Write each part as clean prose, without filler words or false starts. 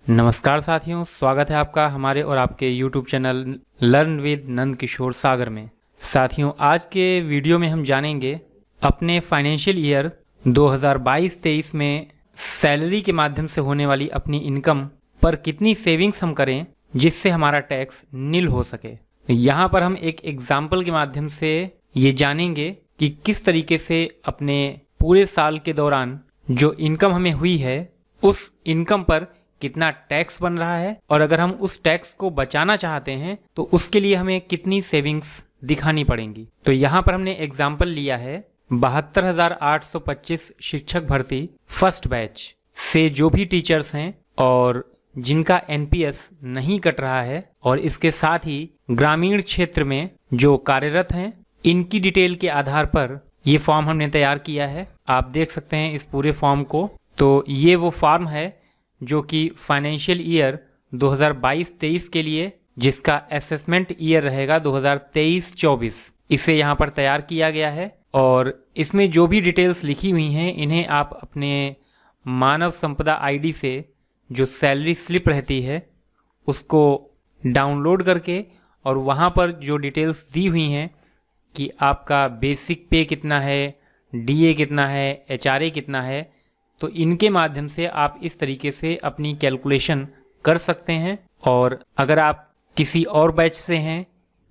नमस्कार साथियों, स्वागत है आपका हमारे और आपके YouTube channel learn with Nand Kishore सागर में। साथियों, आज के वीडियो में हम जानेंगे अपने फाइनेंशियल ईयर 2022-23 में सैलरी के माध्यम से होने वाली अपनी इनकम पर कितनी सेविंग्स हम करें जिससे हमारा टैक्स निल हो सके। यहाँ पर हम एक एग्जाम्पल के माध्यम से ये जानेंगे कि किस तरीके से अपने पूरे साल के दौरान जो इनकम हमें हुई है उस इनकम पर कितना टैक्स बन रहा है, और अगर हम उस टैक्स को बचाना चाहते हैं तो उसके लिए हमें कितनी सेविंग्स दिखानी पड़ेंगी। तो यहाँ पर हमने एग्जाम्पल लिया है 72,825 शिक्षक भर्ती फर्स्ट बैच से जो भी टीचर्स हैं और जिनका एनपीएस नहीं कट रहा है, और इसके साथ ही ग्रामीण क्षेत्र में जो कार्यरत हैं, इनकी डिटेल के आधार पर ये फॉर्म हमने तैयार किया है। आप देख सकते हैं इस पूरे फॉर्म को। तो ये वो फॉर्म है जो कि फाइनेंशियल ईयर 2022-23 के लिए, जिसका असेसमेंट ईयर रहेगा 2023-24, इसे यहाँ पर तैयार किया गया है। और इसमें जो भी डिटेल्स लिखी हुई हैं इन्हें आप अपने मानव संपदा आईडी से जो सैलरी स्लिप रहती है उसको डाउनलोड करके, और वहाँ पर जो डिटेल्स दी हुई हैं कि आपका बेसिक पे कितना है, डीए कितना है, एचआरए कितना है, तो इनके माध्यम से आप इस तरीके से अपनी कैलकुलेशन कर सकते हैं। और अगर आप किसी और बैच से हैं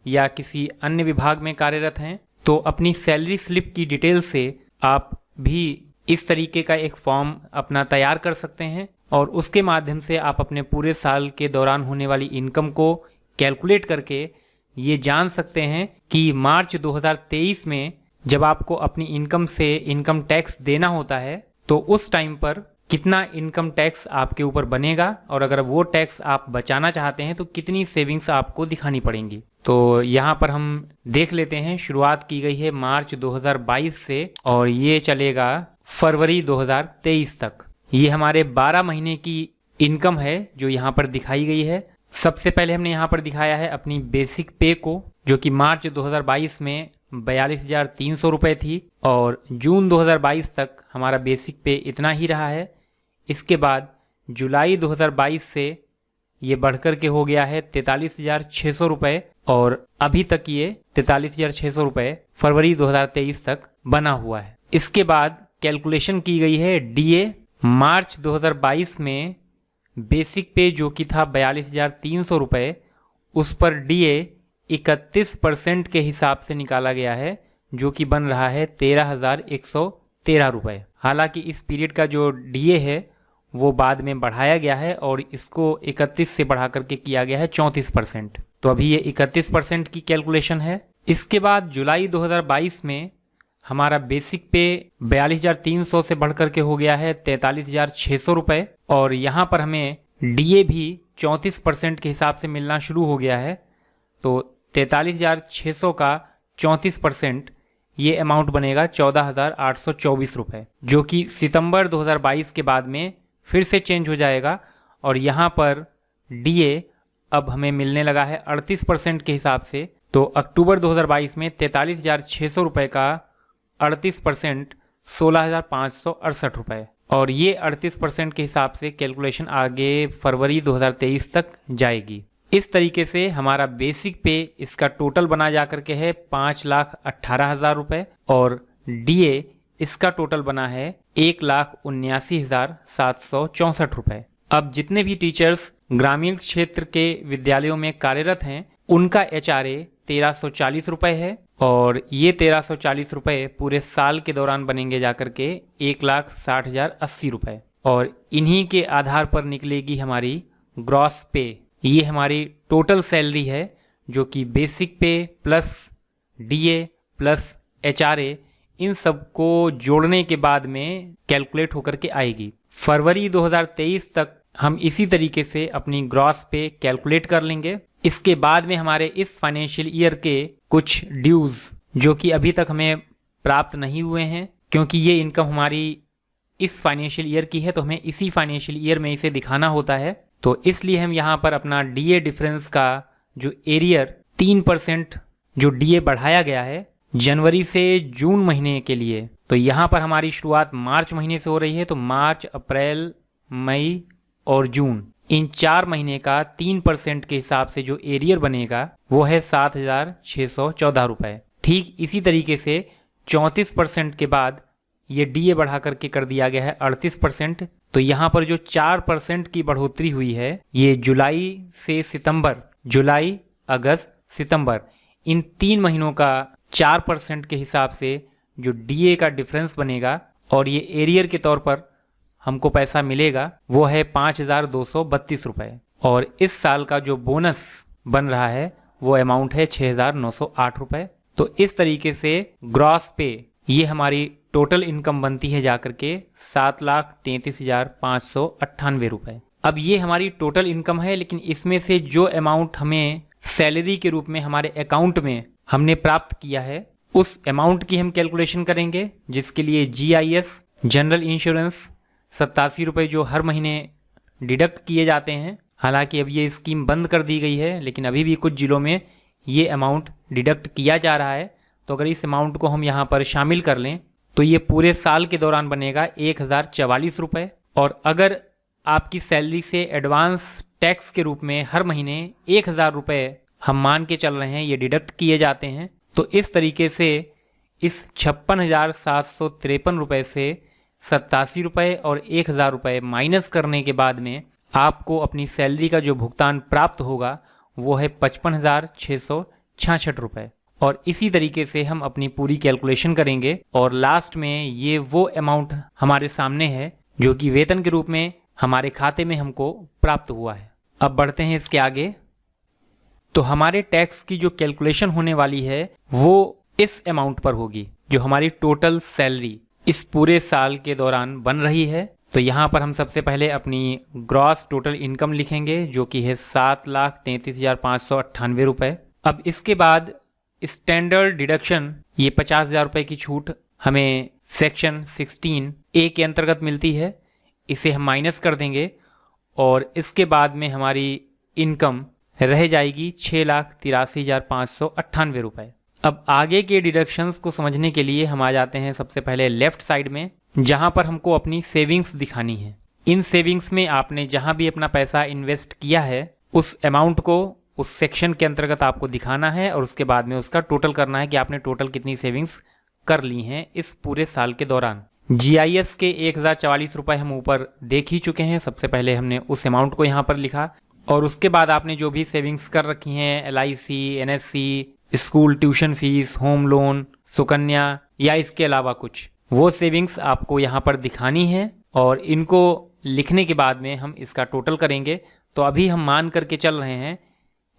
या किसी अन्य विभाग में कार्यरत हैं तो अपनी सैलरी स्लिप की डिटेल से आप भी इस तरीके का एक फॉर्म अपना तैयार कर सकते हैं, और उसके माध्यम से आप अपने पूरे साल के दौरान होने वाली इनकम को कैलकुलेट करके ये जान सकते हैं कि मार्च 2023 में जब आपको अपनी इनकम से इनकम टैक्स देना होता है तो उस टाइम पर कितना इनकम टैक्स आपके ऊपर बनेगा, और अगर वो टैक्स आप बचाना चाहते हैं तो कितनी सेविंग्स आपको दिखानी पड़ेंगी। तो यहाँ पर हम देख लेते हैं, शुरुआत की गई है मार्च 2022 से और ये चलेगा फरवरी 2023 तक। ये हमारे 12 महीने की इनकम है जो यहाँ पर दिखाई गई है। सबसे पहले हमने यहाँ पर दिखाया है अपनी बेसिक पे को, जो कि मार्च 2022 में 42,300 रुपये थी, और जून 2022 तक हमारा बेसिक पे इतना ही रहा है। इसके बाद जुलाई 2022 से ये बढ़कर के हो गया है 43,600 रुपये, और अभी तक ये 43,600 रुपये फरवरी 2023 तक बना हुआ है। इसके बाद कैलकुलेशन की गई है डीए। मार्च 2022 में बेसिक पे जो कि था 42,300 रुपये, उस पर डीए 31% के हिसाब से निकाला गया है, जो कि बन रहा है 13,113 रुपये। हालांकि इस पीरियड का जो डीए है वो बाद में बढ़ाया गया है और इसको 31 से बढ़ा करके किया गया है 34%। तो अभी ये 31% की कैलकुलेशन है। इसके बाद जुलाई 2022 में हमारा बेसिक पे 42,300 से बढ़ करके हो गया है 43,600 रुपये, और यहाँ पर हमें डीए भी 34% के हिसाब से मिलना शुरू हो गया है। तो 43,600 का 34% ये अमाउंट बनेगा 14,824 रुपये, जो कि सितंबर 2022 के बाद में फिर से चेंज हो जाएगा। और यहाँ पर डीए अब हमें मिलने लगा है 38% के हिसाब से। तो अक्टूबर 2022 में 43,600 रुपये का 38% 16,568 रुपये, और ये 38% के हिसाब से कैलकुलेशन आगे फरवरी 2023 तक जाएगी। इस तरीके से हमारा बेसिक पे इसका टोटल बना जा करके है 5,18,000 रुपये, और डीए इसका टोटल बना है 1,79,764 रुपये। अब जितने भी टीचर्स ग्रामीण क्षेत्र के विद्यालयों में कार्यरत हैं उनका एचआरए 1,340 रुपये है, और ये 1,340 रुपये पूरे साल के दौरान बनेंगे जाकर के 1,60,080 रुपये, और इन्हीं के आधार पर निकलेगी हमारी ग्रॉस पे। ये हमारी टोटल सैलरी है जो कि बेसिक पे प्लस डीए प्लस एचआरए, इन सब को जोड़ने के बाद में कैलकुलेट होकर के आएगी। फरवरी 2023 तक हम इसी तरीके से अपनी ग्रॉस पे कैलकुलेट कर लेंगे। इसके बाद में हमारे इस फाइनेंशियल ईयर के कुछ ड्यूज जो कि अभी तक हमें प्राप्त नहीं हुए हैं, क्योंकि ये इनकम हमारी इस फाइनेंशियल ईयर की है तो हमें इसी फाइनेंशियल ईयर में इसे दिखाना होता है। तो इसलिए हम यहाँ पर अपना डीए डिफरेंस का जो एरियर 3% जो डीए बढ़ाया गया है जनवरी से जून महीने के लिए, तो यहाँ पर हमारी शुरुआत मार्च महीने से हो रही है। तो मार्च, अप्रैल, मई और जून, इन 4 महीने का 3% के हिसाब से जो एरियर बनेगा वो है 7,614 रुपये। ठीक इसी तरीके से 34% के बाद ये DA बढ़ा करके कर दिया गया है 38%। तो यहाँ पर जो 4% की बढ़ोतरी हुई है ये जुलाई से सितंबर, जुलाई, अगस्त, सितंबर, इन 3 महीनों का 4% के हिसाब से जो DA का डिफरेंस बनेगा और ये एरियर के तौर पर हमको पैसा मिलेगा वो है 5,232 रुपये। और इस साल का जो बोनस बन रहा है वो अमाउंट है 6,908 रुपये। तो इस तरीके से ग्रॉस पे ये हमारी टोटल इनकम बनती है जाकर के 7,33,598 रुपये। अब ये हमारी टोटल इनकम है, लेकिन इसमें से जो अमाउंट हमें सैलरी के रूप में हमारे अकाउंट में हमने प्राप्त किया है उस अमाउंट की हम कैलकुलेशन करेंगे, जिसके लिए GIS, जनरल इंश्योरेंस 87 रुपये जो हर महीने डिडक्ट किए जाते हैं। हालांकि अब ये स्कीम बंद कर दी गई है, लेकिन अभी भी कुछ ज़िलों में ये अमाउंट डिडक्ट किया जा रहा है। तो अगर इस अमाउंट को हम यहाँ पर शामिल कर लें तो ये पूरे साल के दौरान बनेगा 1,044 रुपये। और अगर आपकी सैलरी से एडवांस टैक्स के रूप में हर महीने 1,000 रुपये हम मान के चल रहे हैं ये डिडक्ट किए जाते हैं, तो इस तरीके से इस 56,753 रुपये से 87 रुपये और 1,000 रुपये माइनस करने के बाद में आपको अपनी सैलरी का जो भुगतान प्राप्त होगा वो है 55,666 रुपये। और इसी तरीके से हम अपनी पूरी कैलकुलेशन करेंगे और लास्ट में ये वो अमाउंट हमारे सामने है जो कि वेतन के रूप में हमारे खाते में हमको प्राप्त हुआ है। अब बढ़ते हैं इसके आगे। तो हमारे टैक्स की जो कैलकुलेशन होने वाली है वो इस अमाउंट पर होगी जो हमारी टोटल सैलरी इस पूरे साल के दौरान बन रही है। तो यहाँ पर हम सबसे पहले अपनी ग्रॉस टोटल इनकम लिखेंगे जो कि है 7,33,598 रुपये। अब इसके बाद स्टैंडर्ड डिडक्शन ये 50,000 रुपये की छूट हमें सेक्शन 16A के अंतर्गत मिलती है, इसे हम माइनस कर देंगे और इसके बाद में हमारी इनकम रह जाएगी 6,83,598 रुपये। अब आगे के डिडक्शंस को समझने के लिए हम आ जाते हैं सबसे पहले लेफ्ट साइड में, जहां पर हमको अपनी सेविंग्स दिखानी है। इन सेविंग्स में आपने जहां भी अपना पैसा इन्वेस्ट किया है उस अमाउंट को उस सेक्शन के अंतर्गत आपको दिखाना है और उसके बाद में उसका टोटल करना है कि आपने टोटल कितनी सेविंग्स कर ली हैं इस पूरे साल के दौरान। GIS के 1,044 रुपये हम ऊपर देख ही चुके हैं। सबसे पहले हमने उस अमाउंट को यहाँ पर लिखा और उसके बाद आपने जो भी सेविंग्स कर रखी हैं LIC, NSC, school tuition fees, home loan, Sukanya या इसके अलावा कुछ, वो सेविंग्स आपको यहाँ पर दिखानी है और इनको लिखने के बाद में हम इसका टोटल करेंगे। तो अभी हम मान करके चल रहे हैं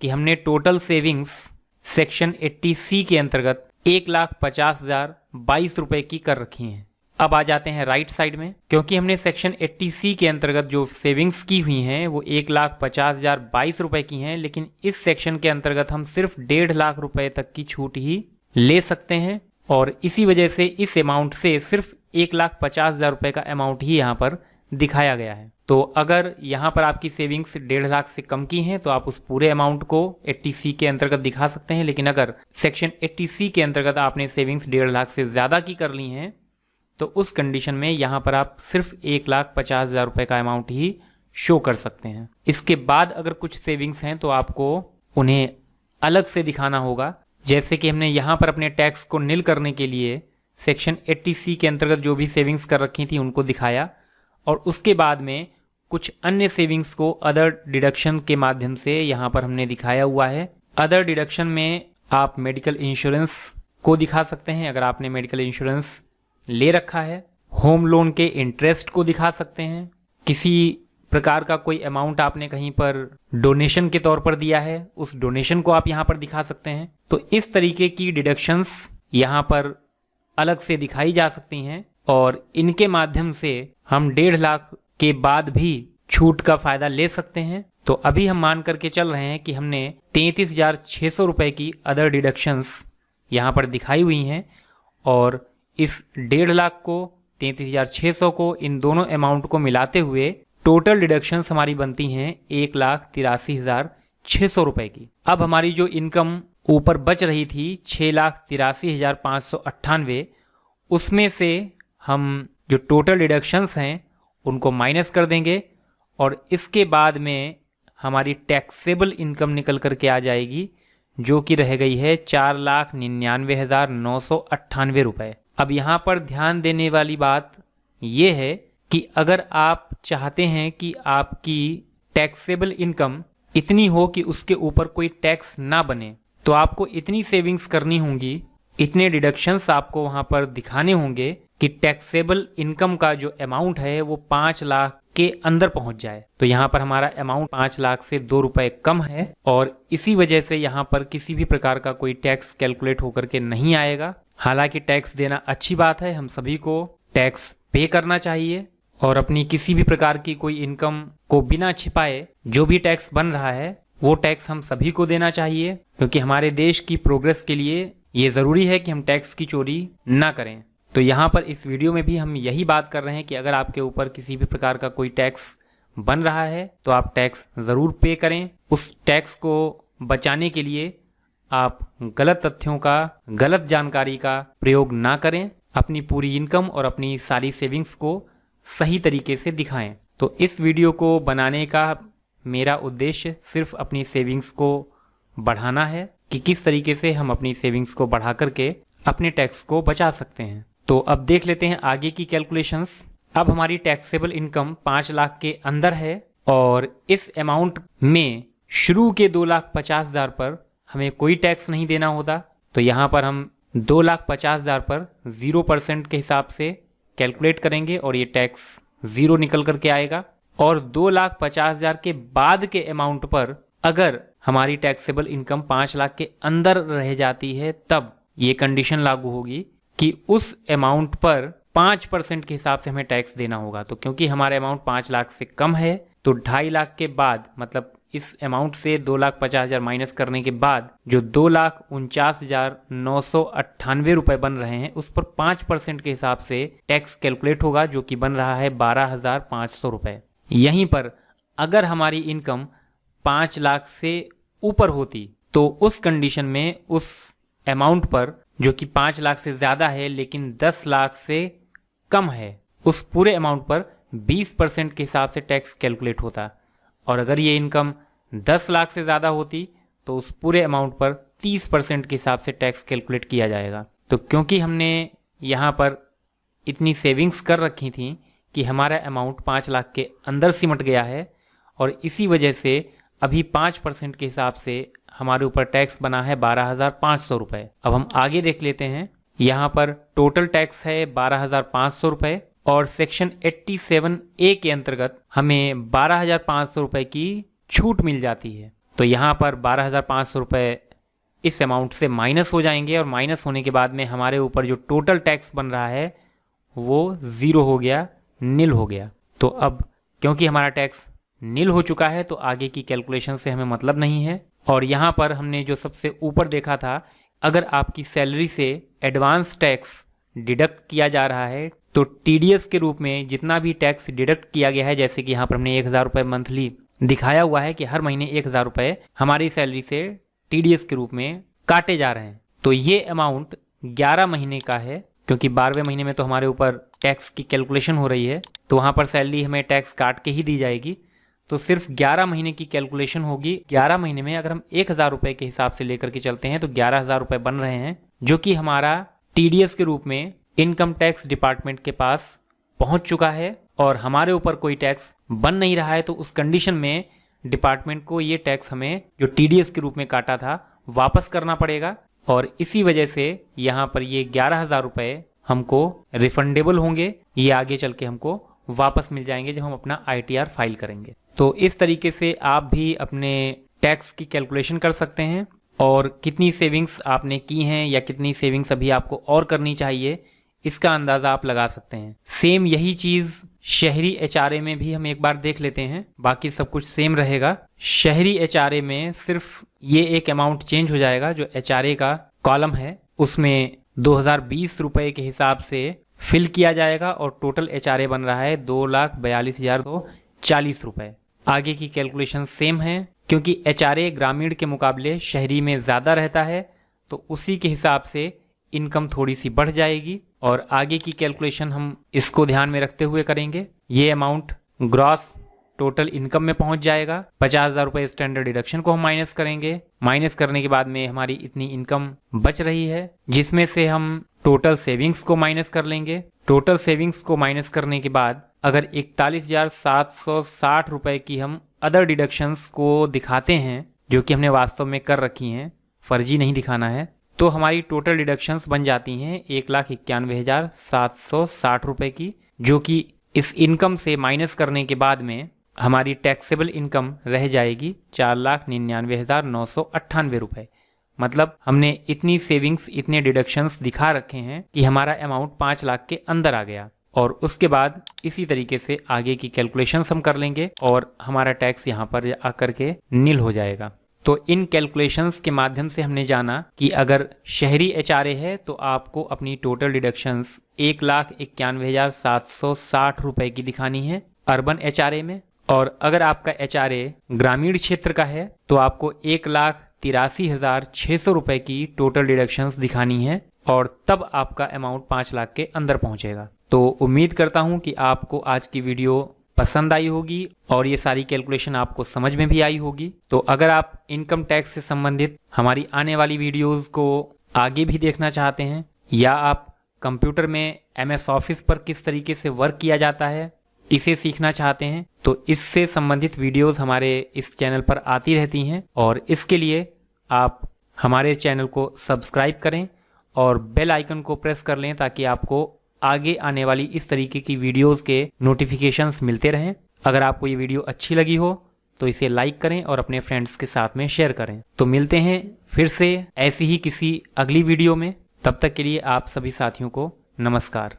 कि हमने टोटल सेविंग्स सेक्शन 80C के अंतर्गत 1,50,022 रुपये की कर रखी हैं। अब आ जाते हैं राइट साइड में, क्योंकि हमने सेक्शन 80C के अंतर्गत जो सेविंग्स की हुई हैं वो 1,50,022 रुपये की हैं, लेकिन इस सेक्शन के अंतर्गत हम सिर्फ 1.5 लाख रुपए तक की छूट ही ले सकते हैं और इसी वजह से इस अमाउंट से सिर्फ 1,50,000 रुपये का अमाउंट ही यहाँ पर दिखाया गया है। तो अगर यहाँ पर आपकी सेविंग्स 1.5 लाख से कम की हैं तो आप उस पूरे अमाउंट को 80C के अंतर्गत दिखा सकते हैं, लेकिन अगर सेक्शन 80C के अंतर्गत आपने सेविंग्स 1.5 लाख से ज़्यादा की कर ली हैं तो उस कंडीशन में यहाँ पर आप सिर्फ 1,50,000 रुपये का अमाउंट ही शो कर सकते हैं। इसके बाद अगर कुछ सेविंग्स हैं तो आपको उन्हें अलग से दिखाना होगा, जैसे कि हमने यहाँ पर अपने टैक्स को नील करने के लिए सेक्शन 80C के अंतर्गत जो भी सेविंग्स कर रखी थी उनको दिखाया और उसके बाद में कुछ अन्य सेविंग्स को अदर डिडक्शन के माध्यम से यहाँ पर हमने दिखाया हुआ है। अदर डिडक्शन में आप मेडिकल इंश्योरेंस को दिखा सकते हैं अगर आपने मेडिकल इंश्योरेंस ले रखा है, होम लोन के इंटरेस्ट को दिखा सकते हैं, किसी प्रकार का कोई अमाउंट आपने कहीं पर डोनेशन के तौर पर दिया है उस डोनेशन को आप यहाँ पर दिखा सकते हैं। तो इस तरीके की डिडक्शंस यहाँ पर अलग से दिखाई जा सकती हैं और इनके माध्यम से हम 1.5 लाख के बाद भी छूट का फायदा ले सकते हैं। तो अभी हम मान करके चल रहे हैं कि हमने 33,600 रुपये की अदर डिडक्शंस यहाँ पर दिखाई हुई हैं और इस 1.5 लाख को 33,600 को इन दोनों अमाउंट को मिलाते हुए टोटल डिडक्शंस हमारी बनती हैं 1,83,600 रुपये की। अब हमारी जो इनकम ऊपर बच रही थी 6,83,598, उसमें से हम जो टोटल डिडक्शंस हैं उनको माइनस कर देंगे और इसके बाद में हमारी टैक्सेबल इनकम निकल करके आ जाएगी, जो कि रह गई है 4,99,998 रुपये। अब यहाँ पर ध्यान देने वाली बात ये है कि अगर आप चाहते हैं कि आपकी टैक्सेबल इनकम इतनी हो कि उसके ऊपर कोई टैक्स ना बने, तो आपको इतनी सेविंग्स करनी होंगी, इतने डिडक्शंस आपको वहाँ पर दिखाने होंगे कि टैक्सेबल इनकम का जो अमाउंट है वो 5 लाख के अंदर पहुंच जाए। तो यहाँ पर हमारा अमाउंट 5 लाख से 2 रुपए कम है और इसी वजह से यहाँ पर किसी भी प्रकार का कोई टैक्स कैलकुलेट होकर के नहीं आएगा। हालांकि टैक्स देना अच्छी बात है, हम सभी को टैक्स पे करना चाहिए और अपनी किसी भी प्रकार की कोई इनकम को बिना छिपाए जो भी टैक्स बन रहा है वो टैक्स हम सभी को देना चाहिए, क्योंकि हमारे देश की प्रोग्रेस के लिए ये ज़रूरी है कि हम टैक्स की चोरी ना करें। तो यहाँ पर इस वीडियो में भी हम यही बात कर रहे हैं कि अगर आपके ऊपर किसी भी प्रकार का कोई टैक्स बन रहा है तो आप टैक्स ज़रूर पे करें। उस टैक्स को बचाने के लिए आप गलत तथ्यों का, गलत जानकारी का प्रयोग ना करें। अपनी पूरी इनकम और अपनी सारी सेविंग्स को सही तरीके से दिखाएं। तो इस वीडियो को बनाने का मेरा उद्देश्य सिर्फ अपनी सेविंग्स को बढ़ाना है कि किस तरीके से हम अपनी सेविंग्स को बढ़ा करके अपने टैक्स को बचा सकते हैं। तो अब देख लेते हैं आगे की कैलकुलेशंस। अब हमारी टैक्सेबल इनकम 5 लाख के अंदर है और इस अमाउंट में शुरू के 2,50,000 पर हमें कोई टैक्स नहीं देना होता। तो यहाँ पर हम 2,50,000 पर 0% के हिसाब से कैलकुलेट करेंगे और ये टैक्स 0 निकल करके आएगा। और 2,50,000 के बाद के अमाउंट पर अगर हमारी टैक्सेबल इनकम 5 लाख के अंदर रह जाती है तब ये कंडीशन लागू होगी कि उस अमाउंट पर 5% के हिसाब से हमें टैक्स देना होगा। तो क्योंकि हमारा अमाउंट 5 लाख से कम है तो 2.5 लाख के बाद, मतलब इस अमाउंट से 2,50,000 माइनस करने के बाद जो 2,49,998 रुपए बन रहे हैं उस पर 5% के हिसाब से टैक्स कैलकुलेट होगा, जो कि बन रहा है 12,500 रुपए। यहीं पर अगर हमारी इनकम 5 लाख से ऊपर होती तो उस कंडीशन में उस अमाउंट पर, जो कि 5 लाख से ज़्यादा है लेकिन 10 लाख से कम है, उस पूरे अमाउंट पर 20% के हिसाब से टैक्स कैलकुलेट होता। और अगर ये इनकम 10 लाख से ज़्यादा होती तो उस पूरे अमाउंट पर 30% के हिसाब से टैक्स कैलकुलेट किया जाएगा। तो क्योंकि हमने यहाँ पर इतनी सेविंग्स कर रखी थी कि हमारा अमाउंट 5 लाख के अंदर सिमट गया है और इसी वजह से अभी 5% के हिसाब से हमारे ऊपर टैक्स बना है 12,500 रुपये। अब हम आगे देख लेते हैं। यहाँ पर टोटल टैक्स है 12,500 रुपये और सेक्शन 87A के अंतर्गत हमें 12,500 रुपये की छूट मिल जाती है। तो यहाँ पर 12,500 रुपये इस अमाउंट से माइनस हो जाएंगे और माइनस होने के बाद में हमारे ऊपर जो टोटल टैक्स बन रहा है वो 0 हो गया, नील हो गया। तो अब क्योंकि हमारा टैक्स नील हो चुका है तो आगे की कैलकुलेशन से हमें मतलब नहीं है। और यहाँ पर हमने जो सबसे ऊपर देखा था, अगर आपकी सैलरी से एडवांस टैक्स डिडक्ट किया जा रहा है तो टीडीएस के रूप में जितना भी टैक्स डिडक्ट किया गया है, जैसे कि यहाँ पर हमने 1,000 रुपये मंथली दिखाया हुआ है कि हर महीने 1,000 रुपये हमारी सैलरी से टीडीएस के रूप में काटे जा रहे हैं। तो ये अमाउंट 11 महीने का है, क्योंकि 12वें महीने में तो हमारे ऊपर टैक्स की कैलकुलेशन हो रही है, तो वहाँ पर सैलरी हमें टैक्स काट के ही दी जाएगी। तो सिर्फ 11 महीने की कैलकुलेशन होगी। 11 महीने में अगर हम 1,000 रुपये के हिसाब से लेकर के चलते हैं तो 11,000 रुपये बन रहे हैं, जो कि हमारा टीडीएस के रूप में इनकम टैक्स डिपार्टमेंट के पास पहुंच चुका है और हमारे ऊपर कोई टैक्स बन नहीं रहा है। तो उस कंडीशन में डिपार्टमेंट को ये टैक्स हमें जो टीडीएस के रूप में काटा था वापस करना पड़ेगा और इसी वजह से यहाँ पर ये 11,000 रुपये हमको रिफंडेबल होंगे। ये आगे चल के हमको वापस मिल जाएंगे जब हम अपना ITR फाइल करेंगे। तो इस तरीके से आप भी अपने टैक्स की कैलकुलेशन कर सकते हैं और कितनी सेविंग्स आपने की हैं या कितनी सेविंग्स अभी आपको और करनी चाहिए इसका अंदाज़ा आप लगा सकते हैं। सेम यही चीज़ शहरी HRA में भी हम एक बार देख लेते हैं, बाकी सब कुछ सेम रहेगा। शहरी HRA में सिर्फ ये एक अमाउंट चेंज हो जाएगा, जो HRA का कॉलम है उसमें 2,020 रुपये के हिसाब से फिल किया जाएगा और टोटल HRA बन रहा है 2,42,040 रुपये। आगे की कैलकुलेशन सेम है, क्योंकि HRA ग्रामीण के मुकाबले शहरी में ज़्यादा रहता है तो उसी के हिसाब से इनकम थोड़ी सी बढ़ जाएगी और आगे की कैलकुलेशन हम इसको ध्यान में रखते हुए करेंगे। ये अमाउंट ग्रॉस टोटल इनकम में पहुंच जाएगा। 50,000 रुपये स्टैंडर्ड डिडक्शन को हम माइनस करेंगे। माइनस करने के बाद में हमारी इतनी इनकम बच रही है, जिसमें से हम टोटल सेविंग्स को माइनस कर लेंगे। टोटल सेविंग्स को माइनस करने के बाद अगर 41,760 रुपये की हम अदर डिडक्शंस को दिखाते हैं, जो कि हमने वास्तव में कर रखी हैं, फर्जी नहीं दिखाना है, तो हमारी टोटल डिडक्शंस बन जाती हैं 1,91,760 रुपये की, जो कि इस इनकम से माइनस करने के बाद में हमारी टैक्सेबल इनकम रह जाएगी 4,99,998 रुपये। मतलब हमने इतनी सेविंग्स, इतने डिडक्शंस दिखा रखे हैं कि हमारा अमाउंट 5 लाख के अंदर आ गया। और उसके बाद इसी तरीके से आगे की कैलकुलेशंस हम कर लेंगे और हमारा टैक्स यहाँ पर आकर के नील हो जाएगा। तो इन कैलकुलेशंस के माध्यम से हमने जाना कि अगर शहरी HRA है तो आपको अपनी टोटल डिडक्शंस 1,91,760 रुपये की दिखानी है अर्बन HRA में, और अगर आपका HRA ग्रामीण क्षेत्र का है तो आपको 1,83,600 रुपये की टोटल डिडक्शंस दिखानी है, और तब आपका अमाउंट 5 लाख के अंदर पहुंचेगा। तो उम्मीद करता हूं कि आपको आज की वीडियो पसंद आई होगी और ये सारी कैलकुलेशन आपको समझ में भी आई होगी। तो अगर आप इनकम टैक्स से संबंधित हमारी आने वाली वीडियोस को आगे भी देखना चाहते हैं, या आप कंप्यूटर में MS ऑफिस पर किस तरीके से वर्क किया जाता है इसे सीखना चाहते हैं, तो इससे संबंधित वीडियोस हमारे इस चैनल पर आती रहती हैं। और इसके लिए आप हमारे चैनल को सब्सक्राइब करें और बेल आइकन को प्रेस कर लें, ताकि आपको आगे आने वाली इस तरीके की वीडियोस के नोटिफिकेशंस मिलते रहें। अगर आपको ये वीडियो अच्छी लगी हो तो इसे लाइक करें और अपने फ्रेंड्स के साथ में शेयर करें। तो मिलते हैं फिर से ऐसी ही किसी अगली वीडियो में। तब तक के लिए आप सभी साथियों को नमस्कार।